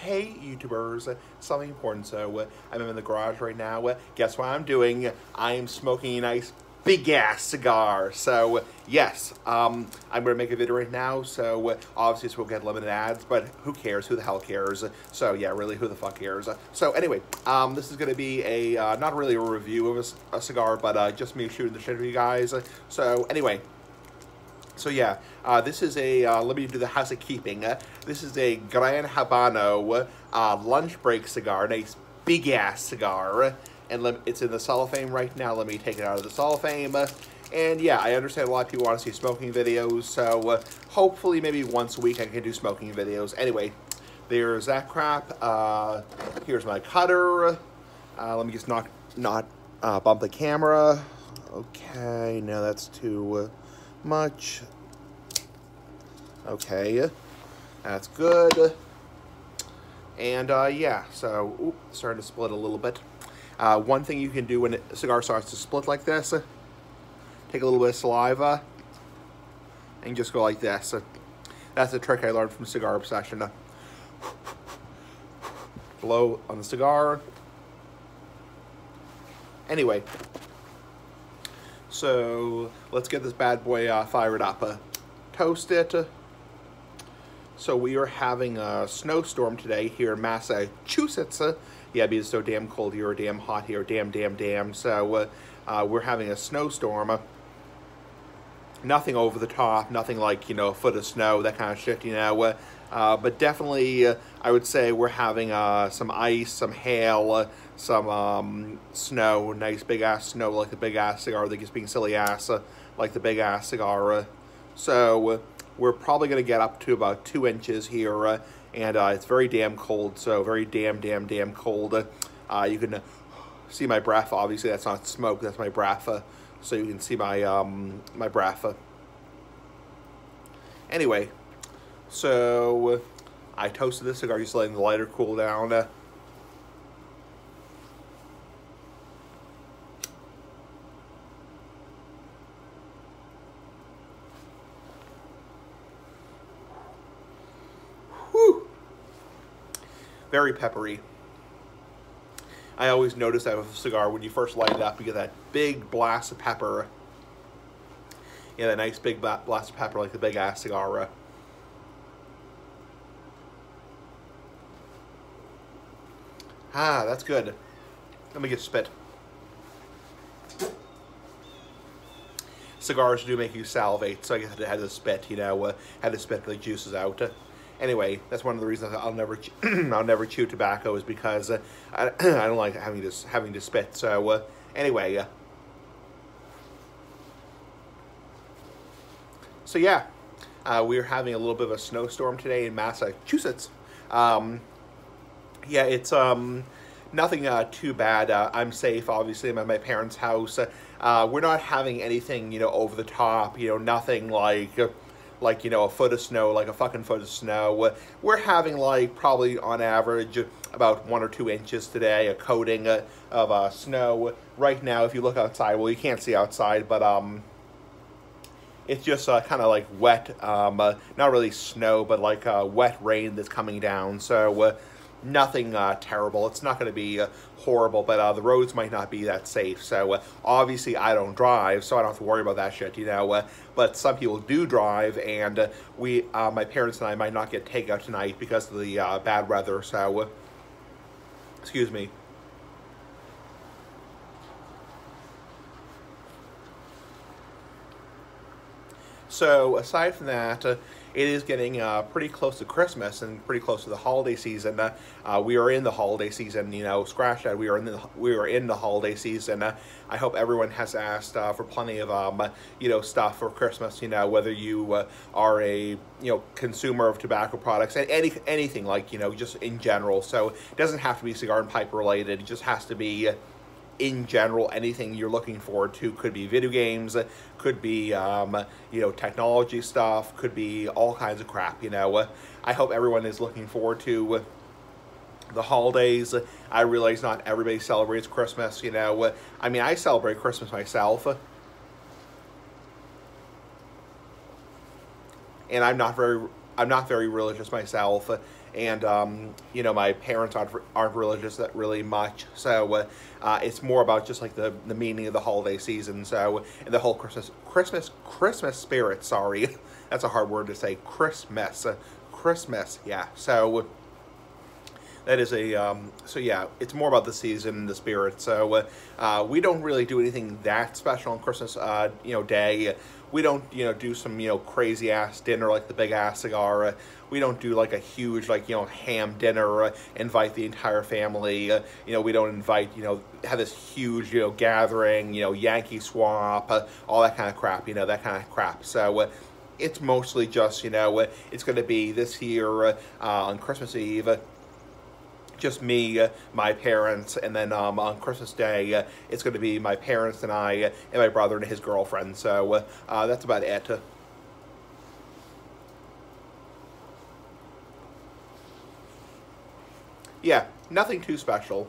Hey YouTubers, something important. So I'm in the garage right now. Guess what I'm doing? I am smoking a nice big ass cigar. So yes, I'm gonna make a video right now. So obviously this will get limited ads, but who cares? Who the hell cares? So yeah, really, who the fuck cares? So anyway, this is gonna be a not really a review of a cigar, but just me shooting the shit with you guys. So anyway. So yeah, this is a, let me do the housekeeping. This is a Gran Habano lunch break cigar, nice big ass cigar. And it's in the cellophane right now. Let me take it out of the cellophane. And yeah, I understand a lot of people want to see smoking videos, so hopefully maybe once a week I can do smoking videos. Anyway, there's that crap. Here's my cutter. Let me just not bump the camera. Okay, no, that's too much. Okay, that's good. And yeah, so starting to split a little bit. One thing you can do when a cigar starts to split like this, take a little bit of saliva and just go like this. That's a trick I learned from Cigar Obsession. Blow on the cigar. Anyway, so let's get this bad boy fired up. Toast it. So we are having a snowstorm today here in Massachusetts. Yeah, because it's so damn cold here, or damn hot here, damn. So we're having a snowstorm. Nothing over the top, nothing like, you know, a foot of snow, that kind of shit, you know. But definitely, I would say we're having some ice, some hail, some snow, nice big ass snow, like the big ass cigar, like it's being silly ass, like the big ass cigar. So we're probably going to get up to about 2 inches here, and it's very damn cold, so very damn cold. You can see my breath, obviously that's not smoke, that's my breath, so you can see my, my breath. Anyway, so I toasted this cigar, just letting the lighter cool down. Whew. Very peppery. I always notice that with a cigar, when you first light it up, you get that big blast of pepper. Yeah, that nice big blast of pepper like the big ass cigar. Ah, that's good. Let me get spit. Cigars do make you salivate, so I guess I had to spit, you know, had to spit the juices out. Anyway, that's one of the reasons I'll never I'll never chew tobacco, is because I don't like having to spit. So anyway, so yeah, we're having a little bit of a snowstorm today in Massachusetts. Yeah, it's nothing too bad. I'm safe, obviously. I'm at my parents' house. We're not having anything, you know, over the top. You know, nothing like you know, a foot of snow, like a fucking foot of snow. We're having like probably on average about 1 or 2 inches today, a coating of snow. Right now, if you look outside, well, you can't see outside, but it's just kind of like wet, not really snow, but like wet rain that's coming down. So nothing terrible. It's not going to be horrible, but the roads might not be that safe. So obviously I don't drive, so I don't have to worry about that shit, you know. But some people do drive, and my parents and I might not get takeout tonight because of the bad weather. So excuse me. So aside from that, it is getting pretty close to Christmas and pretty close to the holiday season. We are in the holiday season, you know, scratch that. We are in the holiday season. I hope everyone has asked for plenty of you know, stuff for Christmas. You know, whether you are a, you know, consumer of tobacco products and anything, like, you know, just in general. So it doesn't have to be cigar and pipe related. It just has to be, in general, anything you're looking forward to. Could be video games, could be you know, technology stuff, could be all kinds of crap, you know. I hope everyone is looking forward to the holidays. I realize not everybody celebrates Christmas, you know. I mean, I celebrate Christmas myself, and I'm not very I'm not very religious myself, and you know, my parents aren't religious that really much, so it's more about just like the meaning of the holiday season. So, and the whole Christmas spirit. Sorry, that's a hard word to say. Christmas, yeah. So that is a so yeah, it's more about the season and the spirit. So we don't really do anything that special on Christmas you know, day. We don't, you know, do some, you know, crazy ass dinner like the big ass cigar. We don't do like a huge, like, you know, ham dinner, invite the entire family. You know, we don't invite, you know, have this huge, you know, gathering, you know, Yankee swap, all that kind of crap, you know, that kind of crap. So it's mostly just, you know, it's going to be this year on Christmas Eve, just me, my parents, and then on Christmas Day, it's going to be my parents and I, and my brother and his girlfriend. So that's about it. Yeah, nothing too special.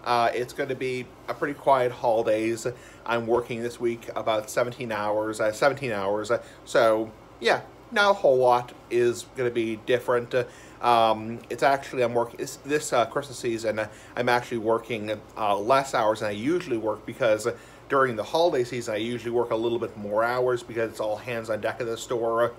It's going to be a pretty quiet holidays. I'm working this week about 17 hours. So yeah, not a whole lot is going to be different. It's actually, I'm working this Christmas season. I'm actually working less hours than I usually work, because during the holiday season I usually work a little bit more hours because it's all hands on deck at the store.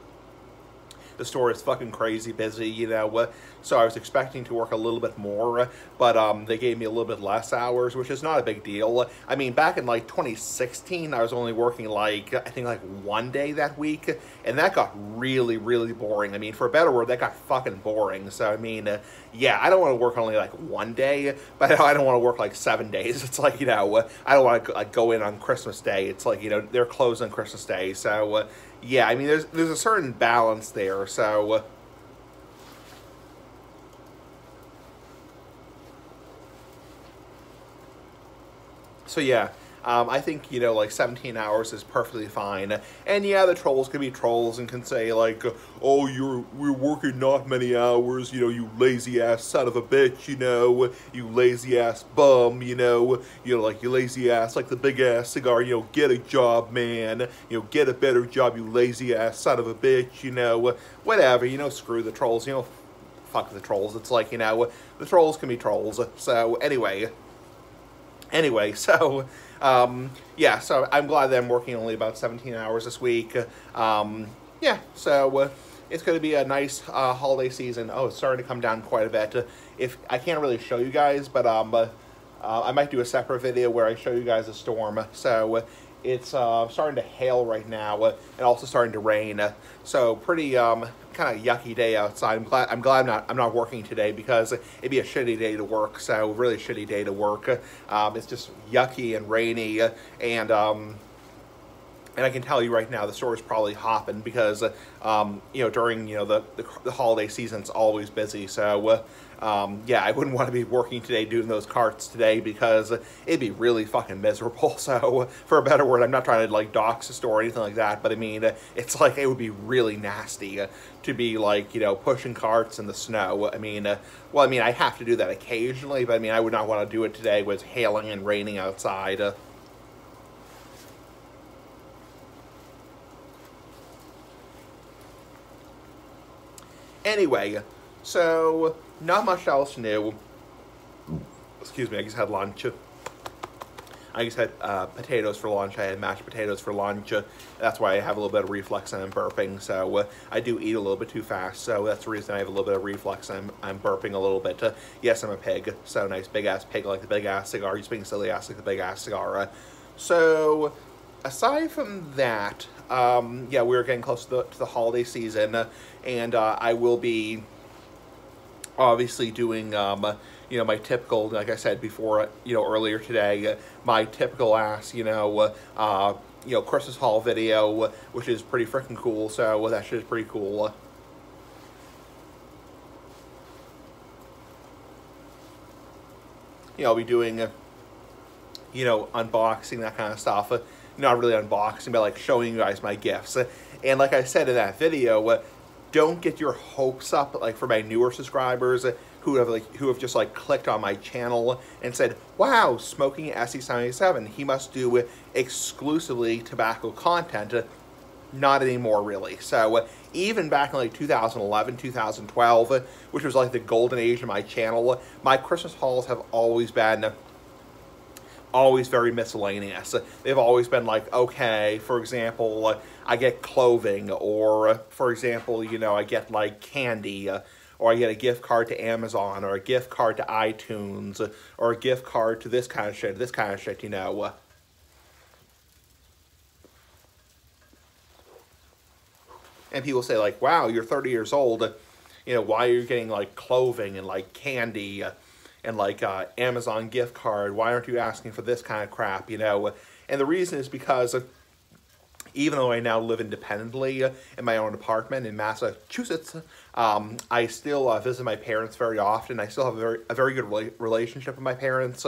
The store is fucking crazy busy, you know, so I was expecting to work a little bit more, but they gave me a little bit less hours, which is not a big deal. I mean, back in like 2016, I was only working like, I think like one day that week, and that got really, really boring. I mean, for a better word, that got fucking boring. So, I mean, yeah, I don't want to work only like one day, but I don't want to work like 7 days. It's like, you know, I don't want to like go in on Christmas Day. It's like, you know, they're closed on Christmas Day, so yeah, I mean, there's a certain balance there, so so yeah, I think, you know, like 17 hours is perfectly fine. And yeah, the trolls can be trolls and can say like, oh, we're working not many hours, you know, you lazy ass son of a bitch, you know, you lazy ass bum, you know, like you lazy ass, like the big ass cigar, you know, get a job, man, you know, get a better job, you lazy ass son of a bitch, you know, whatever, you know, screw the trolls, you know, fuck the trolls. It's like, you know, the trolls can be trolls. So anyway, so yeah, so I'm glad that I'm working only about 17 hours this week. Yeah, so it's going to be a nice holiday season. Oh, it's starting to come down quite a bit. If I can't really show you guys, but I might do a separate video where I show you guys a storm. So it's starting to hail right now, and also starting to rain. So pretty kind of yucky day outside. I'm glad I'm not working today, because it'd be a shitty day to work. So really shitty day to work. It's just yucky and rainy, and I can tell you right now, the store is probably hopping, because you know, during, you know, the holiday season, it's always busy. So yeah, I wouldn't want to be working today doing those carts today, because it'd be really fucking miserable. So for a better word, I'm not trying to like dox the store or anything like that, but I mean, it's like, it would be really nasty to be like, you know, pushing carts in the snow. I mean, well, I mean, I have to do that occasionally, but I mean, I would not want to do it today with hailing and raining outside. Anyway, so not much else new. Excuse me, I just had lunch. I just had potatoes for lunch. I had mashed potatoes for lunch. That's why I have a little bit of reflux and I'm burping. So I do eat a little bit too fast. So that's the reason I have a little bit of reflux and I'm burping a little bit. Yes, I'm a pig. So nice big ass pig like the big ass cigar. You're speaking silly ass like the big ass cigar. So aside from that, yeah, we're getting close to the holiday season, and I will be obviously doing, you know, my typical, like I said before, you know, earlier today, my typical ass, you know, Christmas haul video, which is pretty freaking cool. So that shit is pretty cool. You know, I'll be doing, you know, unboxing, that kind of stuff. Not really unboxing, but like showing you guys my gifts. And like I said in that video, don't get your hopes up, like for my newer subscribers who have just like clicked on my channel and said, wow, Smoking SE77, he must do exclusively tobacco content. not anymore, really. So even back in like 2011, 2012, which was like the golden age of my channel, my Christmas hauls have always very miscellaneous. They've always been like, okay, for example, I get clothing, or for example, you know, I get like candy, or I get a gift card to Amazon, or a gift card to iTunes, or a gift card to this kind of shit, you know. And people say like, wow, you're 30 years old, you know, why are you getting like clothing and like candy, and like Amazon gift card? Why aren't you asking for this kind of crap, you know? And the reason is because even though I now live independently in my own apartment in Massachusetts, I still visit my parents very often. I still have a very good relationship with my parents.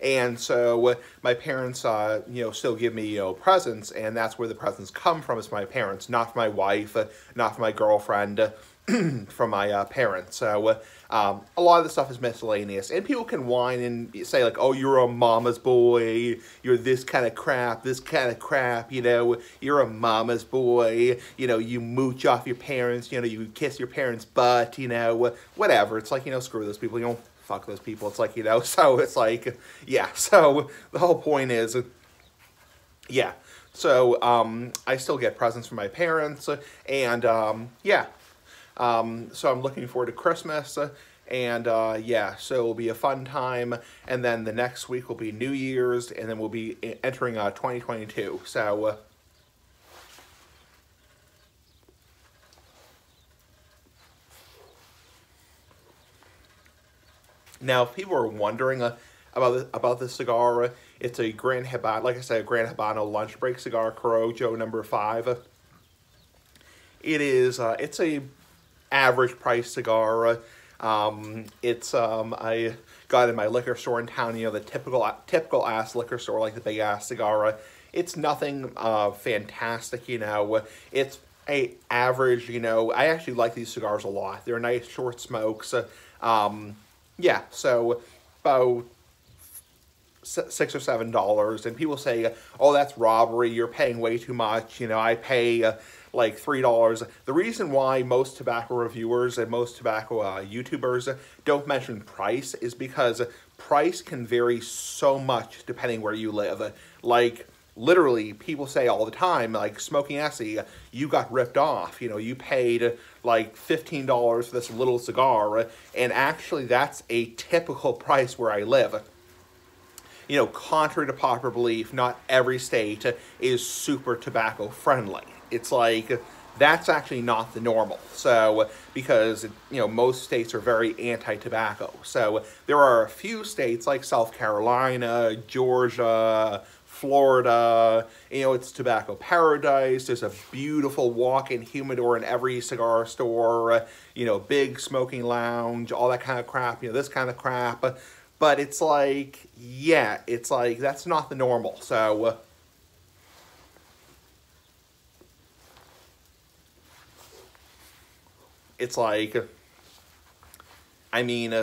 And so my parents, you know, still give me, you know, presents, and that's where the presents come from, is my parents, not from my wife, not from my girlfriend, from my parents. So a lot of the stuff is miscellaneous, and people can whine and say like, oh, you're a mama's boy, you're this kind of crap, you know, you're a mama's boy, you know, you mooch off your parents, you know, you kiss your parents' butt, you know, whatever. It's like, you know, screw those people, you know, fuck those people. It's like, you know, so it's like, yeah, so the whole point is, yeah, so I still get presents from my parents, and yeah. So I'm looking forward to Christmas, and yeah, so it'll be a fun time, and then the next week will be New Year's, and then we'll be entering 2022, so now if people are wondering about this cigar, it's a Gran Habano, like I said, a Gran Habano lunch break cigar, Corojo number 5. It is, it's a average price cigar. I got it in my liquor store in town, you know, the typical ass liquor store, like the big ass cigar. It's nothing fantastic, you know. It's a average, you know. I actually like these cigars a lot. They're nice short smokes. Yeah, so about $6 or $7, and people say, oh, that's robbery, you're paying way too much, you know, I pay like $3. The reason why most tobacco reviewers and most tobacco YouTubers don't mention price is because price can vary so much depending where you live. Like, literally, people say all the time, like, Smoking Essie, you got ripped off, you know, you paid like $15 for this little cigar, and actually that's a typical price where I live. You know, contrary to popular belief, not every state is super tobacco friendly. It's like, that's actually not the normal. So, because, you know, most states are very anti-tobacco. So, there are a few states like South Carolina, Georgia, Florida, you know, it's tobacco paradise. There's a beautiful walk-in humidor in every cigar store, you know, big smoking lounge, all that kind of crap, you know, this kind of crap. But it's like, yeah, it's like, that's not the normal. So, it's like, I mean,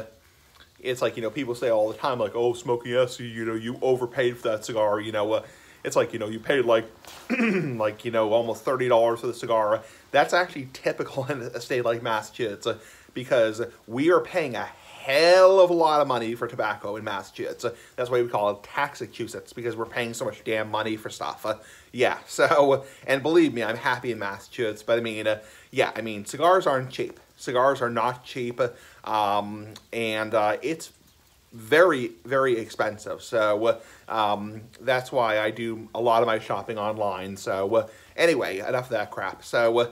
it's like, you know, people say all the time, like, oh, Smoky Essie, you know, you overpaid for that cigar, you know, it's like, you know, you paid like, like, you know, almost $30 for the cigar. That's actually typical in a state like Massachusetts, because we are paying a hell of a lot of money for tobacco in Massachusetts. That's why we call it Taxachusetts, because we're paying so much damn money for stuff. Yeah, so, and believe me, I'm happy in Massachusetts, but I mean, yeah, I mean, cigars aren't cheap. Cigars are not cheap, and it's very, very expensive. So that's why I do a lot of my shopping online. So anyway, enough of that crap. So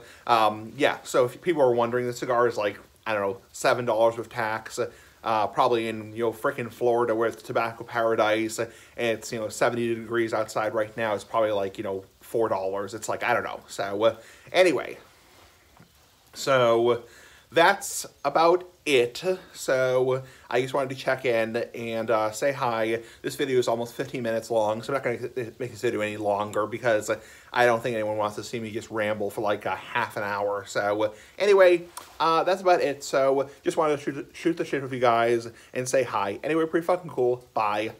yeah, so if people are wondering, the cigar is like, I don't know, $7 with tax. Probably in, you know, frickin' Florida, where it's tobacco paradise, and it's, you know, 70 degrees outside right now. It's probably like, you know, $4. It's like, I don't know. So anyway, so that's about it. So I just wanted to check in and say hi. This video is almost 15 minutes long, so I'm not going to make this video any longer, because I don't think anyone wants to see me just ramble for like a half an hour. So anyway, that's about it. So just wanted to shoot the shit with you guys and say hi. Anyway, pretty fucking cool. Bye.